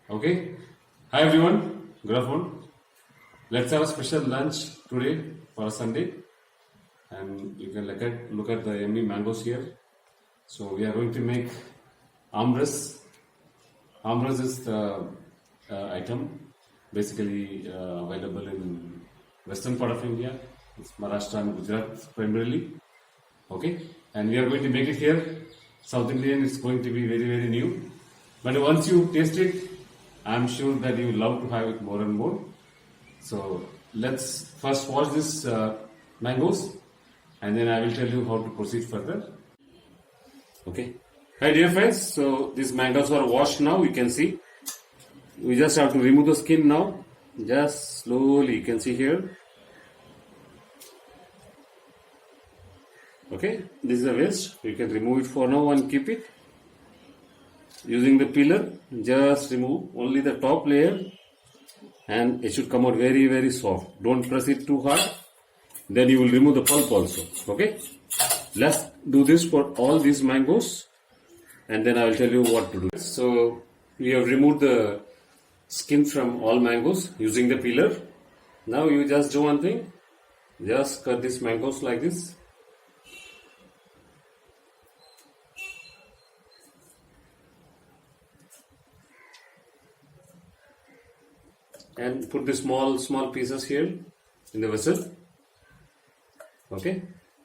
Okay. Hi everyone. Good afternoon. Let's have a special lunch today for a Sunday, and you can look at the yummy mangoes here. So we are going to make amras. Amras is the item basically available in western part of India. It's Maharashtra and Gujarat primarily. Okay, and we are going to make it here. South Indian is going to be very new, but once you taste it, I'm sure that you love to have it more and more. So let's first wash this mangoes, and then I will tell you how to proceed further. Okay. Hi dear friends, so these mangoes are washed now. You can see we just have to remove the skin now, just slowly. You can see here. Okay, this is the waste. You can remove it for now and keep it. Using the peeler, just remove only the top layer, and it should come out very soft. Don't press it too hard, then you will remove the pulp also. Okay, let's do this for all these mangoes, and then I will tell you what to do. So we have removed the skin from all mangoes using the peeler. Now you just do one thing, just cut these mangoes like this. And put the small pieces here in the vessel. Okay,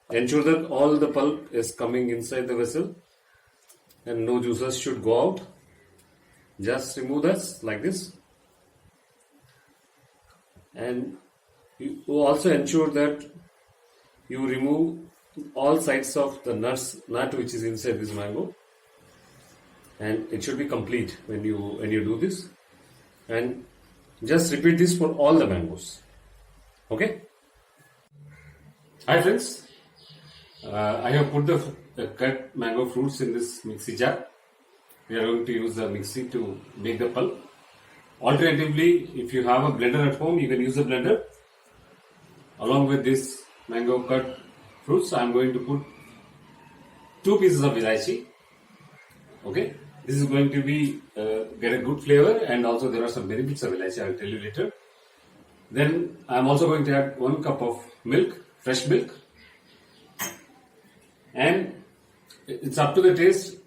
ensure that all the pulp is coming inside the vessel and no juices should go out. Just remove this like this, and you also ensure that you remove all sides of the nut which is inside this mango, and it should be complete when you do this. And just repeat this for all the mangoes. Okay. Hi friends. I have put the cut mango fruits in this mixie jar. We are going to use the mixie to make the pulp. Alternatively, if you have a blender at home, you can use the blender. Along with this mango cut fruits, I am going to put 2 pieces of elaichi. Okay. This is going to be get a good flavor, and also there are some benefits of elaichi. I will tell you later. Then I am also going to add 1 cup of milk, fresh milk, and it's up to the taste.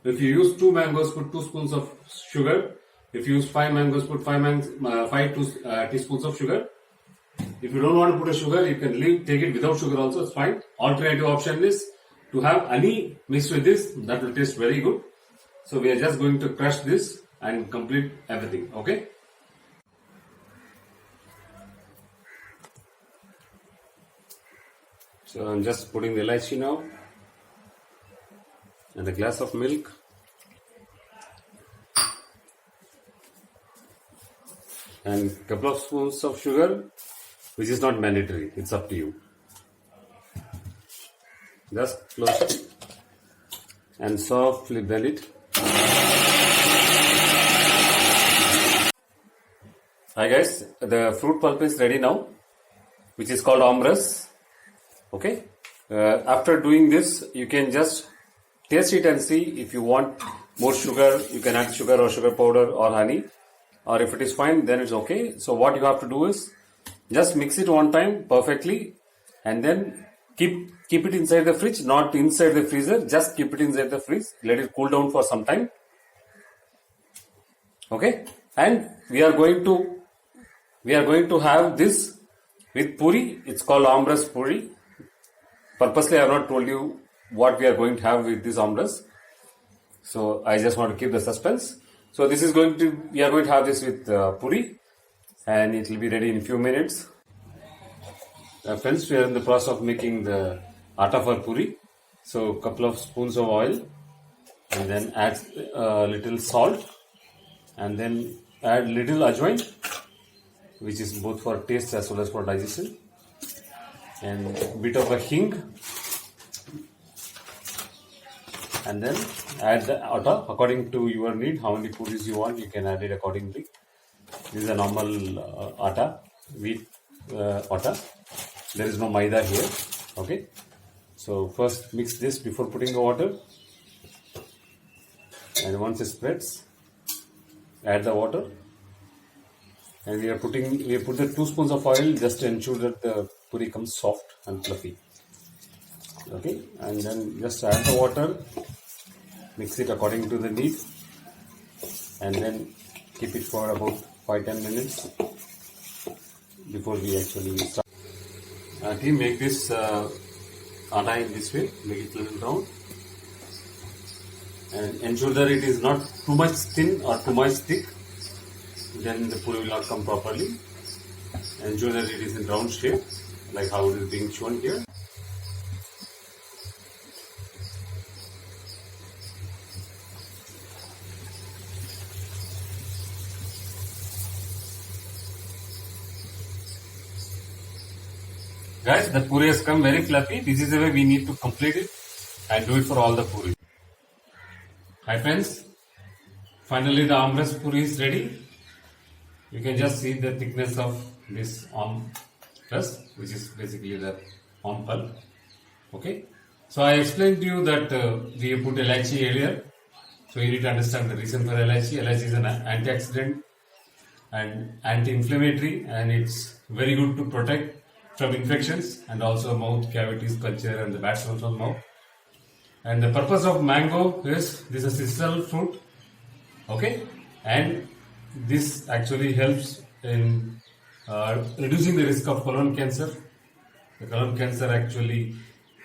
If you use 2 mangoes, put 2 spoons of sugar. If you use 5 mangoes, put 5 teaspoons of sugar. If you don't want to put a sugar, you can take it without sugar also. It's fine. Alternative option is to have honey mixed with this. That will taste very good. So we are just going to crush this and complete everything. Okay. So I'm just putting the elaichi now, and a glass of milk, and a couple of spoons of sugar, which is not mandatory. It's up to you. Just close it and softly blend it. Hi guys, the fruit pulp is ready now, which is called amras. Okay. After doing this, you can just taste it and see if you want more sugar. You can add sugar or sugar powder or honey, or if it is fine, then it's okay. So what you have to do is just mix it one time perfectly, and then keep it inside the fridge, not inside the freezer. Just keep it inside the fridge. Let it cool down for some time. Okay, and we are going to have this with puri. It's called amras puri. Purposely I have not told you what we are going to have with this amras, so I just want to keep the suspense. So we are going to have this with puri, and it will be ready in a few minutes. Friends, we are in the process of making the atta for puri. So a couple of spoons of oil, and then add a little salt, and then add little ajwain, which is both for taste as well as for digestion, and a bit of a hing, and then add the atta according to your need. How many puris you want, you can add it accordingly. This is a normal atta, wheat atta. There is no maida here. Okay, so first mix this before putting the water, and once it spreads, add the water, and we put the 2 spoons of oil just to ensure that the puri comes soft and fluffy. Okay, and then just add the water, mix it according to the need, and then keep it for about 5-10 minutes before we actually start. Team, make this atta in this way, make it little round, and ensure that it is not too much thin or too much thick, then the puri will not come properly. Ensure that it is in round shape, like how it is being shown here. Guys, the puri has come very fluffy. This is the way we need to complete it and do it for all the puri. Hi friends, finally the armrest puri is ready. You can just see the thickness of this armrest, which is basically the arm pulp. Okay, so I explained to you that we put elaichi earlier. So you need to understand the reason for elaichi. Elaichi is an antioxidant and anti-inflammatory, and it's very good to protect from infections and also mouth cavities, culture, and the bad smells from mouth. And the purpose of mango is this is a seasonal fruit, okay, and this actually helps in reducing the risk of colon cancer. The colon cancer actually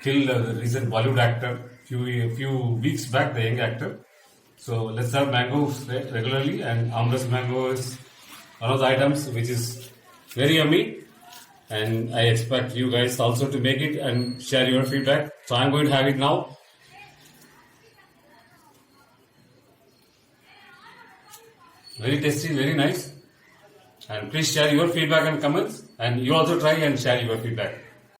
killed the recent Bollywood actor few weeks back, the young actor. So let's have mangoes regularly, and armrest mango is one of the items which is very yummy. And I expect you guys also to make it and share your feedback. So I'm going to have it now. Very tasty, very nice. And please share your feedback and comments. And you also try and share your feedback.